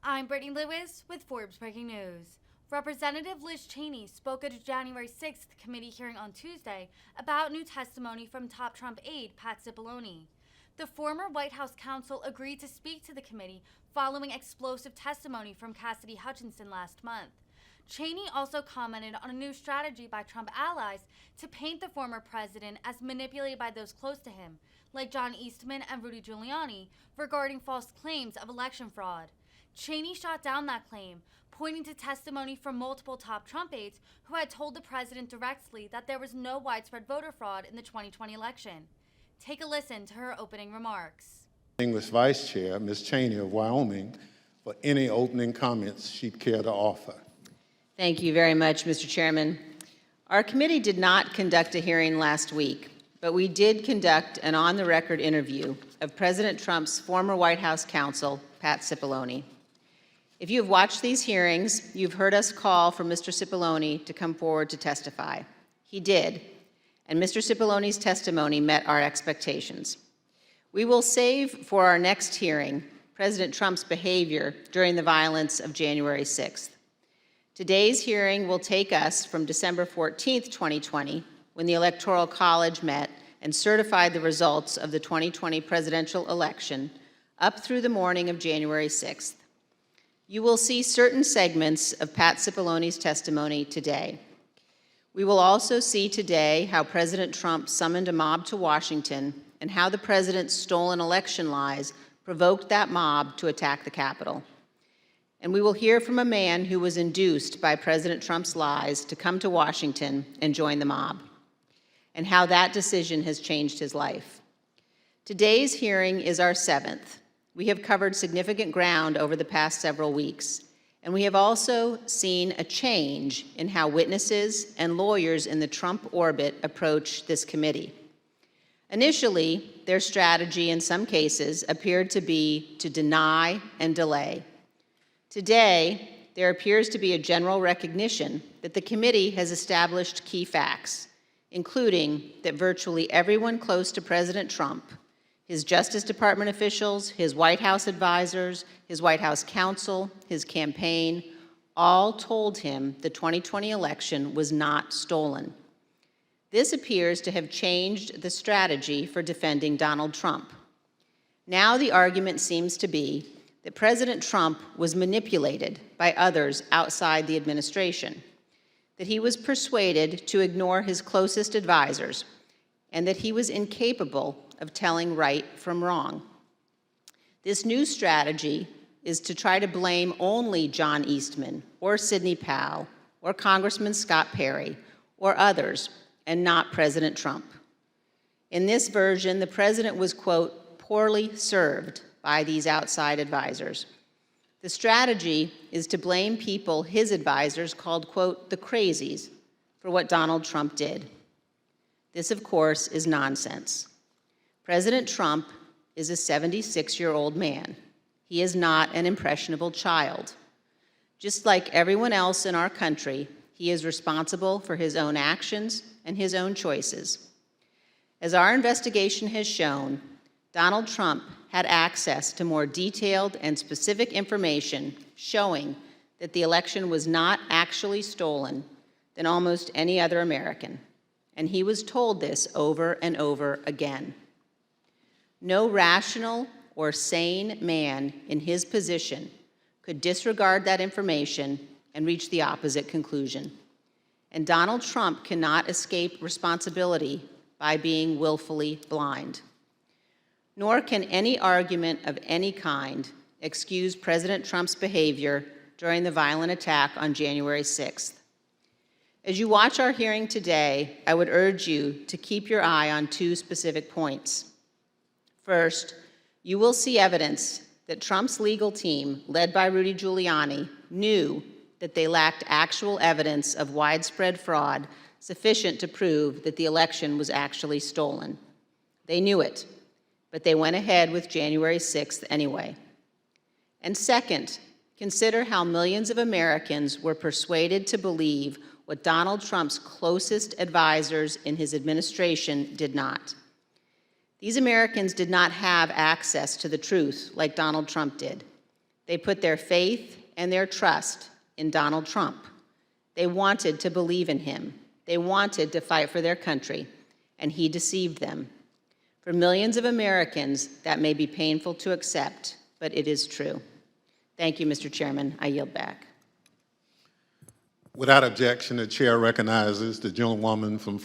I'm Brittany Lewis with Forbes Breaking News. Representative Liz Cheney spoke at a January 6th committee hearing on Tuesday about new testimony from top Trump aide Pat Cipollone. The former White House counsel agreed to speak to the committee following explosive testimony from Cassidy Hutchinson last month. Cheney also commented on a new strategy by Trump allies to paint the former president as manipulated by those close to him, like John Eastman and Rudy Giuliani, regarding false claims of election fraud. Cheney shot down that claim, pointing to testimony from multiple top Trump aides who had told the president directly that there was no widespread voter fraud in the 2020 election. Take a listen to her opening remarks. English Vice Chair, Ms. Cheney of Wyoming, for any opening comments she'd care to offer. Thank you very much, Mr. Chairman. Our committee did not conduct a hearing last week, but we did conduct an on-the-record interview of President Trump's former White House counsel, Pat Cipollone. If you have watched these hearings, you've heard us call for Mr. Cipollone to come forward to testify. He did, and Mr. Cipollone's testimony met our expectations. We will save for our next hearing President Trump's behavior during the violence of January 6th. Today's hearing will take us from December 14th, 2020, when the Electoral College met and certified the results of the 2020 presidential election, up through the morning of January 6th. You will see certain segments of Pat Cipollone's testimony today. We will also see today how President Trump summoned a mob to Washington and how the president's stolen election lies provoked that mob to attack the Capitol. And we will hear from a man who was induced by President Trump's lies to come to Washington and join the mob, and how that decision has changed his life. Today's hearing is our 7th. We have covered significant ground over the past several weeks, and we have also seen a change in how witnesses and lawyers in the Trump orbit approach this committee. Initially, their strategy in some cases appeared to be to deny and delay. Today, there appears to be a general recognition that the committee has established key facts, including that virtually everyone close to President Trump, his Justice Department officials, his White House advisors, his White House counsel, his campaign, all told him the 2020 election was not stolen. This appears to have changed the strategy for defending Donald Trump. Now the argument seems to be that President Trump was manipulated by others outside the administration, that he was persuaded to ignore his closest advisors, and that he was incapable of telling right from wrong. This new strategy is to try to blame only John Eastman or Sidney Powell or Congressman Scott Perry or others, and not President Trump. In this version, the president was, quote, poorly served by these outside advisors. The strategy is to blame people his advisors called, quote, the crazies for what Donald Trump did. This, of course, is nonsense. President Trump is a 76-year-old man. He is not an impressionable child. Just like everyone else in our country, he is responsible for his own actions and his own choices. As our investigation has shown, Donald Trump had access to more detailed and specific information showing that the election was not actually stolen than almost any other American, and he was told this over and over again. No rational or sane man in his position could disregard that information and reach the opposite conclusion. And Donald Trump cannot escape responsibility by being willfully blind. Nor can any argument of any kind excuse President Trump's behavior during the violent attack on January 6th. As you watch our hearing today, I would urge you to keep your eye on two specific points. First, you will see evidence that Trump's legal team, led by Rudy Giuliani, knew that they lacked actual evidence of widespread fraud sufficient to prove that the election was actually stolen. They knew it, but they went ahead with January 6th anyway. And second, consider how millions of Americans were persuaded to believe what Donald Trump's closest advisors in his administration did not. These Americans did not have access to the truth like Donald Trump did. They put their faith and their trust in Donald Trump. They wanted to believe in him. They wanted to fight for their country, and he deceived them. For millions of Americans, that may be painful to accept, but it is true. Thank you, Mr. Chairman. I yield back. Without objection, the chair recognizes the gentlewoman from Florida.